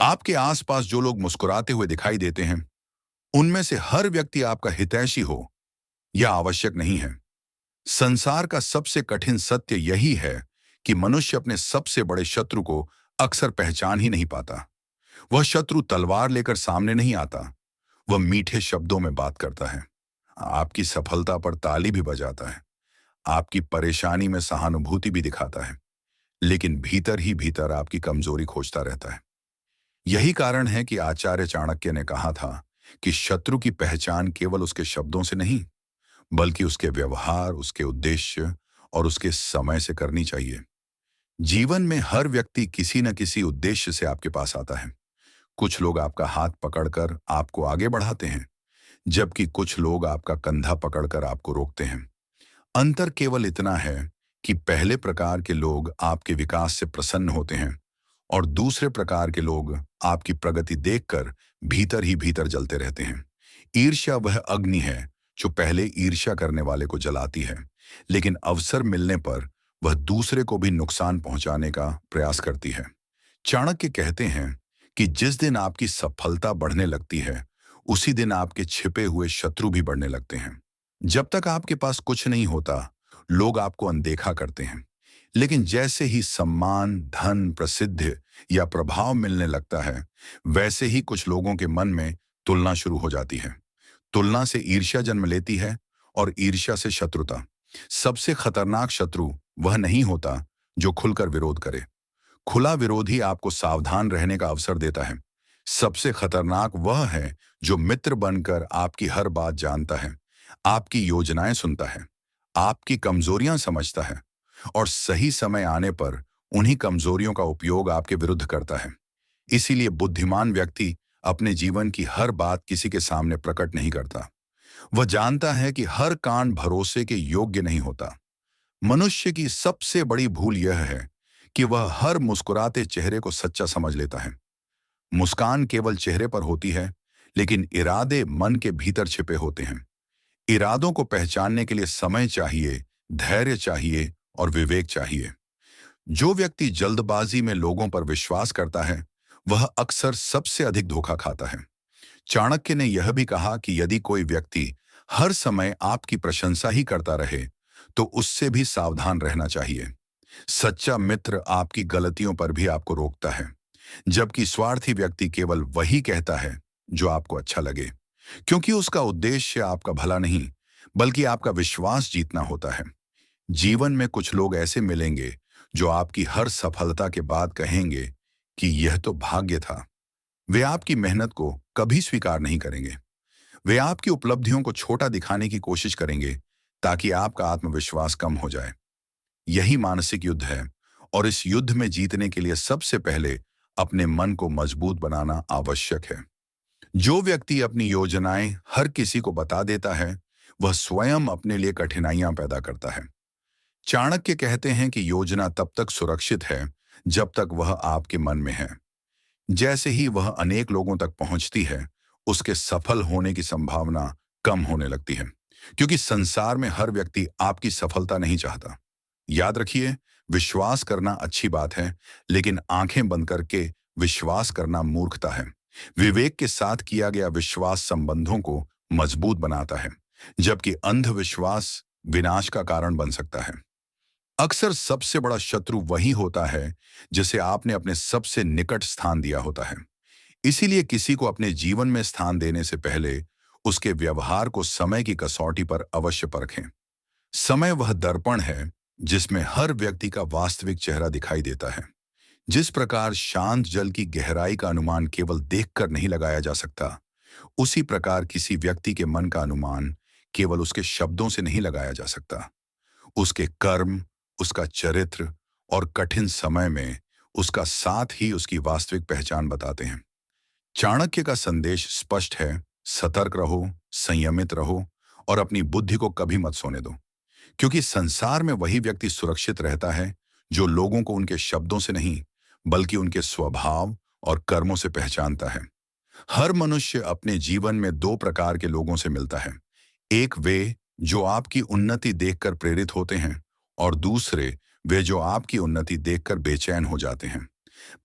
आपके आसपास जो लोग मुस्कुराते हुए दिखाई देते हैं, उनमें से हर व्यक्ति आपका हितैषी हो यह आवश्यक नहीं है। संसार का सबसे कठिन सत्य यही है कि मनुष्य अपने सबसे बड़े शत्रु को अक्सर पहचान ही नहीं पाता। वह शत्रु तलवार लेकर सामने नहीं आता, वह मीठे शब्दों में बात करता है, आपकी सफलता पर ताली भी बजाता है, आपकी परेशानी में सहानुभूति भी दिखाता है, लेकिन भीतर ही भीतर आपकी कमजोरी खोजता रहता है। यही कारण है कि आचार्य चाणक्य ने कहा था कि शत्रु की पहचान केवल उसके शब्दों से नहीं, बल्कि उसके व्यवहार, उसके उद्देश्य और उसके समय से करनी चाहिए। जीवन में हर व्यक्ति किसी न किसी उद्देश्य से आपके पास आता है। कुछ लोग आपका हाथ पकड़कर आपको आगे बढ़ाते हैं, जबकि कुछ लोग आपका कंधा पकड़कर आपको रोकते हैं। अंतर केवल इतना है कि पहले प्रकार के लोग आपके विकास से प्रसन्न होते हैं और दूसरे प्रकार के लोग आपकी प्रगति देखकर भीतर ही भीतर जलते रहते हैं। ईर्ष्या वह अग्नि है जो पहले ईर्ष्या करने वाले को जलाती है, लेकिन अवसर मिलने पर वह दूसरे को भी नुकसान पहुंचाने का प्रयास करती है। चाणक्य कहते हैं कि जिस दिन आपकी सफलता बढ़ने लगती है, उसी दिन आपके छिपे हुए शत्रु भी बढ़ने लगते हैं। जब तक आपके पास कुछ नहीं होता, लोग आपको अनदेखा करते हैं, लेकिन जैसे ही सम्मान, धन, प्रसिद्धि या प्रभाव मिलने लगता है, वैसे ही कुछ लोगों के मन में तुलना शुरू हो जाती है। तुलना से ईर्ष्या जन्म लेती है और ईर्ष्या से शत्रुता। सबसे खतरनाक शत्रु वह नहीं होता जो खुलकर विरोध करे। खुला विरोध ही आपको सावधान रहने का अवसर देता है। सबसे खतरनाक वह है जो मित्र बनकर आपकी हर बात जानता है, आपकी योजनाएं सुनता है, आपकी कमजोरियां समझता है और सही समय आने पर उन्हीं कमजोरियों का उपयोग आपके विरुद्ध करता है। इसीलिए बुद्धिमान व्यक्ति अपने जीवन की हर बात किसी के सामने प्रकट नहीं करता। वह जानता है कि हर कांड भरोसे के योग्य नहीं होता। मनुष्य की सबसे बड़ी भूल यह है कि वह हर मुस्कुराते चेहरे को सच्चा समझ लेता है। मुस्कान केवल चेहरे पर होती है, लेकिन इरादे मन के भीतर छिपे होते हैं। इरादों को पहचानने के लिए समय चाहिए, धैर्य चाहिए और विवेक चाहिए। जो व्यक्ति जल्दबाजी में लोगों पर विश्वास करता है, वह अक्सर सबसे अधिक धोखा खाता है। चाणक्य ने यह भी कहा कि यदि कोई व्यक्ति हर समय आपकी प्रशंसा ही करता रहे, तो उससे भी सावधान रहना चाहिए। सच्चा मित्र आपकी गलतियों पर भी आपको रोकता है, जबकि स्वार्थी व्यक्ति केवल वही कहता है जो आपको अच्छा लगे, क्योंकि उसका उद्देश्य आपका भला नहीं, बल्कि आपका विश्वास जीतना होता है। जीवन में कुछ लोग ऐसे मिलेंगे जो आपकी हर सफलता के बाद कहेंगे कि यह तो भाग्य था। वे आपकी मेहनत को कभी स्वीकार नहीं करेंगे। वे आपकी उपलब्धियों को छोटा दिखाने की कोशिश करेंगे ताकि आपका आत्मविश्वास कम हो जाए। यही मानसिक युद्ध है और इस युद्ध में जीतने के लिए सबसे पहले अपने मन को मजबूत बनाना आवश्यक है। जो व्यक्ति अपनी योजनाएं हर किसी को बता देता है, वह स्वयं अपने लिए कठिनाइयां पैदा करता है। चाणक्य कहते हैं कि योजना तब तक सुरक्षित है जब तक वह आपके मन में है। जैसे ही वह अनेक लोगों तक पहुंचती है, उसके सफल होने की संभावना कम होने लगती है, क्योंकि संसार में हर व्यक्ति आपकी सफलता नहीं चाहता। याद रखिए, विश्वास करना अच्छी बात है, लेकिन आंखें बंद करके विश्वास करना मूर्खता है। विवेक के साथ किया गया विश्वास संबंधों को मजबूत बनाता है, जबकि अंधविश्वास विनाश का कारण बन सकता है। अक्सर सबसे बड़ा शत्रु वही होता है जिसे आपने अपने सबसे निकट स्थान दिया होता है। इसीलिए किसी को अपने जीवन में स्थान देने से पहले उसके व्यवहार को समय की कसौटी पर अवश्य परखें। समय वह दर्पण है जिसमें हर व्यक्ति का वास्तविक चेहरा दिखाई देता है। जिस प्रकार शांत जल की गहराई का अनुमान केवल देखकर नहीं लगाया जा सकता, उसी प्रकार किसी व्यक्ति के मन का अनुमान केवल उसके शब्दों से नहीं लगाया जा सकता। उसके कर्म, उसका चरित्र और कठिन समय में उसका साथ ही उसकी वास्तविक पहचान बताते हैं। चाणक्य का संदेश स्पष्ट है, सतर्क रहो, संयमित रहो और अपनी बुद्धि को कभी मत सोने दो, क्योंकि संसार में वही व्यक्ति सुरक्षित रहता है जो लोगों को उनके शब्दों से नहीं, बल्कि उनके स्वभाव और कर्मों से पहचानता है। हर मनुष्य अपने जीवन में दो प्रकार के लोगों से मिलता है। एक वे जो आपकी उन्नति देखकर प्रेरित होते हैं और दूसरे वे जो आपकी उन्नति देखकर बेचैन हो जाते हैं।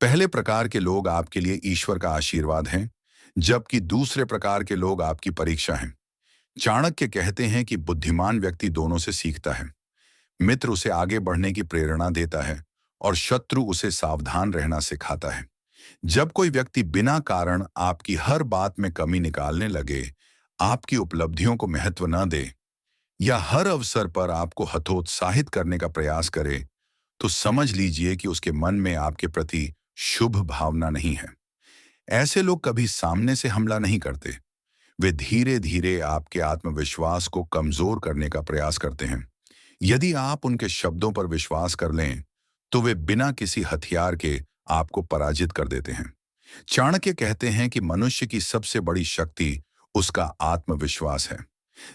पहले प्रकार के लोग आपके लिए ईश्वर का आशीर्वाद हैं, जबकि दूसरे प्रकार के लोग आपकी परीक्षा हैं। चाणक्य कहते हैं कि बुद्धिमान व्यक्ति दोनों से सीखता है। मित्र उसे आगे बढ़ने की प्रेरणा देता है और शत्रु उसे सावधान रहना सिखाता है। जब कोई व्यक्ति बिना कारण आपकी हर बात में कमी निकालने लगे, आपकी उपलब्धियों को महत्व न दे या हर अवसर पर आपको हतोत्साहित करने का प्रयास करे, तो समझ लीजिए कि उसके मन में आपके प्रति शुभ भावना नहीं है। ऐसे लोग कभी सामने से हमला नहीं करते। वे धीरे धीरे आपके आत्मविश्वास को कमजोर करने का प्रयास करते हैं। यदि आप उनके शब्दों पर विश्वास कर लें, तो वे बिना किसी हथियार के आपको पराजित कर देते हैं। चाणक्य कहते हैं कि मनुष्य की सबसे बड़ी शक्ति उसका आत्मविश्वास है।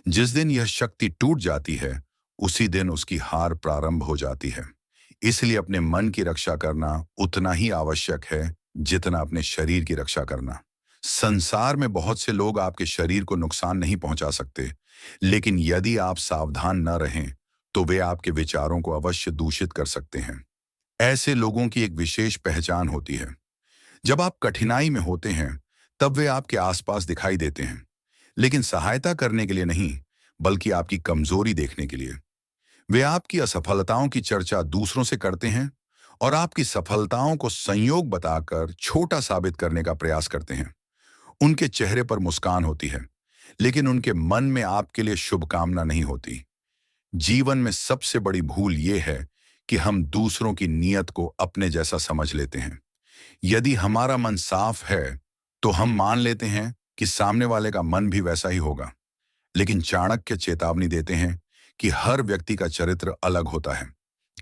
जिस दिन यह शक्ति टूट जाती है, उसी दिन उसकी हार प्रारंभ हो जाती है। इसलिए अपने मन की रक्षा करना उतना ही आवश्यक है जितना अपने शरीर की रक्षा करना। संसार में बहुत से लोग आपके शरीर को नुकसान नहीं पहुंचा सकते, लेकिन यदि आप सावधान न रहें, तो वे आपके विचारों को अवश्य दूषित कर सकते हैं। ऐसे लोगों की एक विशेष पहचान होती है। जब आप कठिनाई में होते हैं, तब वे आपके आसपास दिखाई देते हैं, लेकिन सहायता करने के लिए नहीं, बल्कि आपकी कमजोरी देखने के लिए। वे आपकी असफलताओं की चर्चा दूसरों से करते हैं और आपकी सफलताओं को संयोग बताकर छोटा साबित करने का प्रयास करते हैं। उनके चेहरे पर मुस्कान होती है, लेकिन उनके मन में आपके लिए शुभकामना नहीं होती। जीवन में सबसे बड़ी भूल यह है कि हम दूसरों की नीयत को अपने जैसा समझ लेते हैं। यदि हमारा मन साफ है, तो हम मान लेते हैं कि सामने वाले का मन भी वैसा ही होगा। लेकिन चाणक्य चेतावनी देते हैं कि हर व्यक्ति का चरित्र अलग होता है।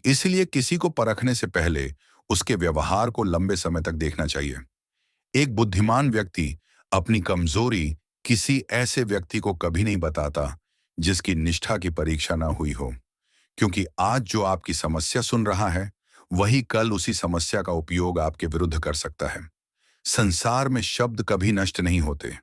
इसलिए किसी को परखने से पहले उसके व्यवहार को लंबे समय तक देखना चाहिए। एक बुद्धिमान व्यक्ति अपनी कमजोरी किसी ऐसे व्यक्ति को कभी नहीं बताता जिसकी निष्ठा की परीक्षा ना हुई हो, क्योंकि आज जो आपकी समस्या सुन रहा है, वही कल उसी समस्या का उपयोग आपके विरुद्ध कर सकता है। संसार में शब्द कभी नष्ट नहीं होते,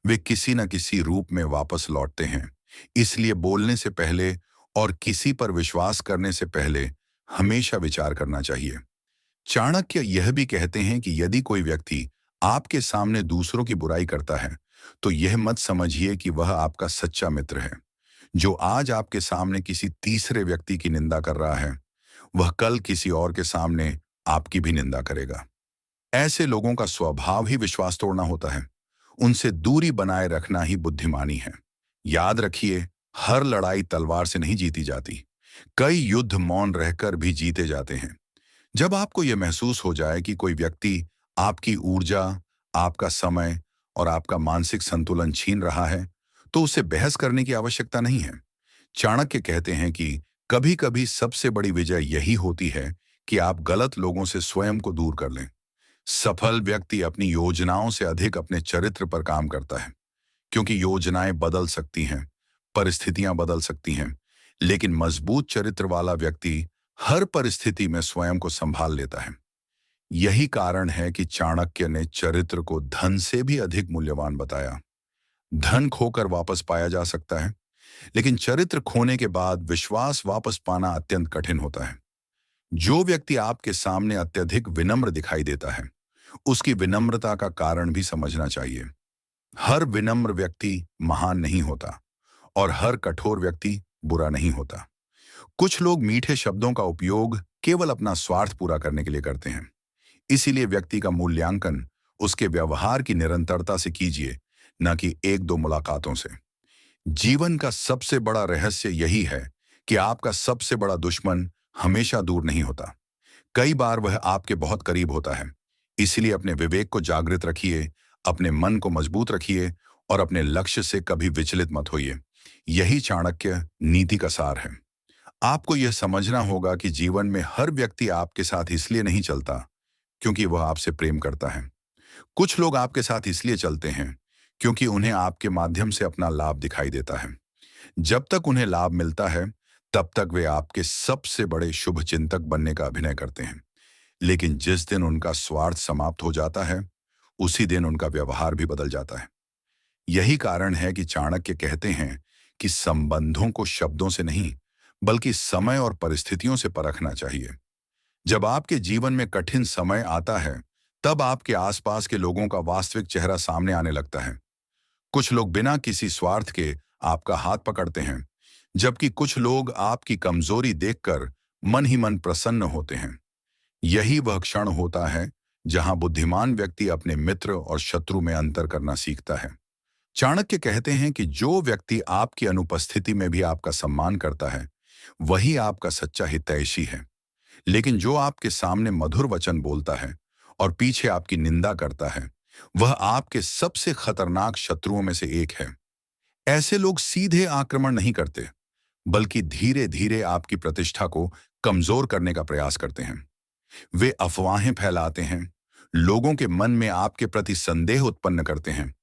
वे किसी न किसी रूप में वापस लौटते हैं। इसलिए बोलने से पहले और किसी पर विश्वास करने से पहले हमेशा विचार करना चाहिए। चाणक्य यह भी कहते हैं कि यदि कोई व्यक्ति आपके सामने दूसरों की बुराई करता है, तो यह मत समझिए कि वह आपका सच्चा मित्र है। जो आज आपके सामने किसी तीसरे व्यक्ति की निंदा कर रहा है, वह कल किसी और के सामने आपकी भी निंदा करेगा। ऐसे लोगों का स्वभाव ही विश्वास तोड़ना होता है। उनसे दूरी बनाए रखना ही बुद्धिमानी है। याद रखिए, हर लड़ाई तलवार से नहीं जीती जाती। कई युद्ध मौन रहकर भी जीते जाते हैं। जब आपको यह महसूस हो जाए कि कोई व्यक्ति आपकी ऊर्जा, आपका समय और आपका मानसिक संतुलन छीन रहा है, तो उसे बहस करने की आवश्यकता नहीं है। चाणक्य कहते हैं कि कभी-कभी सबसे बड़ी विजय यही होती है कि आप गलत लोगों से स्वयं को दूर कर लें। सफल व्यक्ति अपनी योजनाओं से अधिक अपने चरित्र पर काम करता है, क्योंकि योजनाएं बदल सकती हैं, परिस्थितियां बदल सकती हैं, लेकिन मजबूत चरित्र वाला व्यक्ति हर परिस्थिति में स्वयं को संभाल लेता है। यही कारण है कि चाणक्य ने चरित्र को धन से भी अधिक मूल्यवान बताया। धन खोकर वापस पाया जा सकता है, लेकिन चरित्र खोने के बाद विश्वास वापस पाना अत्यंत कठिन होता है। जो व्यक्ति आपके सामने अत्यधिक विनम्र दिखाई देता है, उसकी विनम्रता का कारण भी समझना चाहिए। हर विनम्र व्यक्ति महान नहीं होता और हर कठोर व्यक्ति बुरा नहीं होता। कुछ लोग मीठे शब्दों का उपयोग केवल अपना स्वार्थ पूरा करने के लिए करते हैं। इसीलिए व्यक्ति का मूल्यांकन उसके व्यवहार की निरंतरता से कीजिए, न कि एक दो मुलाकातों से। जीवन का सबसे बड़ा रहस्य यही है कि आपका सबसे बड़ा दुश्मन हमेशा दूर नहीं होता। कई बार वह आपके बहुत करीब होता है। इसलिए अपने विवेक को जागृत रखिए, अपने मन को मजबूत रखिए और अपने लक्ष्य से कभी विचलित मत होइए। यही चाणक्य नीति का सार है। आपको यह समझना होगा कि जीवन में हर व्यक्ति आपके साथ इसलिए नहीं चलता क्योंकि वह आपसे प्रेम करता है। कुछ लोग आपके साथ इसलिए चलते हैं क्योंकि उन्हें आपके माध्यम से अपना लाभ दिखाई देता है। जब तक उन्हें लाभ मिलता है, तब तक वे आपके सबसे बड़े शुभचिंतक बनने का अभिनय करते हैं। लेकिन जिस दिन उनका स्वार्थ समाप्त हो जाता है, उसी दिन उनका व्यवहार भी बदल जाता है। यही कारण है कि चाणक्य कहते हैं कि संबंधों को शब्दों से नहीं, बल्कि समय और परिस्थितियों से परखना चाहिए। जब आपके जीवन में कठिन समय आता है, तब आपके आसपास के लोगों का वास्तविक चेहरा सामने आने लगता है। कुछ लोग बिना किसी स्वार्थ के आपका हाथ पकड़ते हैं, जबकि कुछ लोग आपकी कमजोरी देखकर मन ही मन प्रसन्न होते हैं। यही वह क्षण होता है जहां बुद्धिमान व्यक्ति अपने मित्र और शत्रु में अंतर करना सीखता है। चाणक्य कहते हैं कि जो व्यक्ति आपकी अनुपस्थिति में भी आपका सम्मान करता है, वही आपका सच्चा हितैषी है। लेकिन जो आपके सामने मधुर वचन बोलता है और पीछे आपकी निंदा करता है, वह आपके सबसे खतरनाक शत्रुओं में से एक है। ऐसे लोग सीधे आक्रमण नहीं करते, बल्कि धीरे धीरे आपकी प्रतिष्ठा को कमजोर करने का प्रयास करते हैं। वे अफवाहें फैलाते हैं, लोगों के मन में आपके प्रति संदेह उत्पन्न करते हैं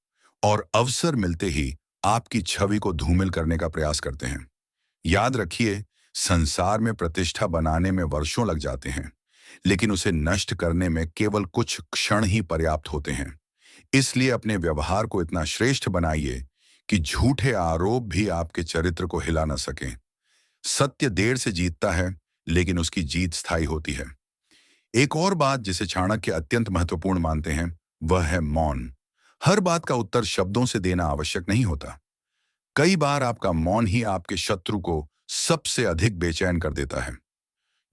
और अवसर मिलते ही आपकी छवि को धूमिल करने का प्रयास करते हैं। याद रखिए, संसार में प्रतिष्ठा बनाने में वर्षों लग जाते हैं, लेकिन उसे नष्ट करने में केवल कुछ क्षण ही पर्याप्त होते हैं। इसलिए अपने व्यवहार को इतना श्रेष्ठ बनाइए कि झूठे आरोप भी आपके चरित्र को हिला न सकें। सत्य देर से जीतता है, लेकिन उसकी जीत स्थायी होती है। एक और बात जिसे चाणक्य अत्यंत महत्वपूर्ण मानते हैं, वह है मौन। हर बात का उत्तर शब्दों से देना आवश्यक नहीं होता। कई बार आपका मौन ही आपके शत्रु को सबसे अधिक बेचैन कर देता है।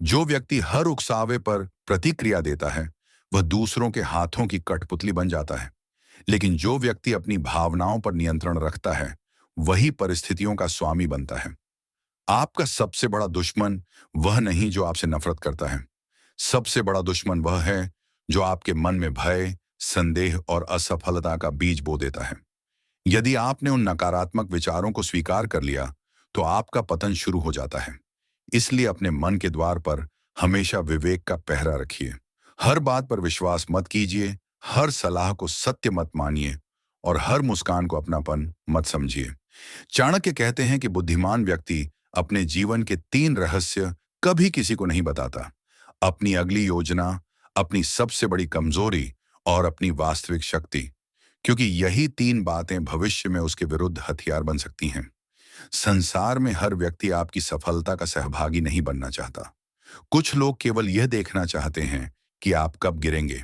जो व्यक्ति हर उकसावे पर प्रतिक्रिया देता है, वह दूसरों के हाथों की कठपुतली बन जाता है। लेकिन जो व्यक्ति अपनी भावनाओं पर नियंत्रण रखता है, वही परिस्थितियों का स्वामी बनता है। आपका सबसे बड़ा दुश्मन वह नहीं जो आपसे नफरत करता है। सबसे बड़ा दुश्मन वह है जो आपके मन में भय, संदेह और असफलता का बीज बो देता है। यदि आपने उन नकारात्मक विचारों को स्वीकार कर लिया, तो आपका पतन शुरू हो जाता है। इसलिए अपने मन के द्वार पर हमेशा विवेक का पहरा रखिए। हर बात पर विश्वास मत कीजिए, हर सलाह को सत्य मत मानिए और हर मुस्कान को अपनापन मत समझिए। चाणक्य कहते हैं कि बुद्धिमान व्यक्ति अपने जीवन के 3 रहस्य कभी किसी को नहीं बताता: अपनी अगली योजना, अपनी सबसे बड़ी कमजोरी और अपनी वास्तविक शक्ति, क्योंकि यही 3 बातें भविष्य में उसके विरुद्ध हथियार बन सकती हैं। संसार में हर व्यक्ति आपकी सफलता का सहभागी नहीं बनना चाहता। कुछ लोग केवल यह देखना चाहते हैं कि आप कब गिरेंगे,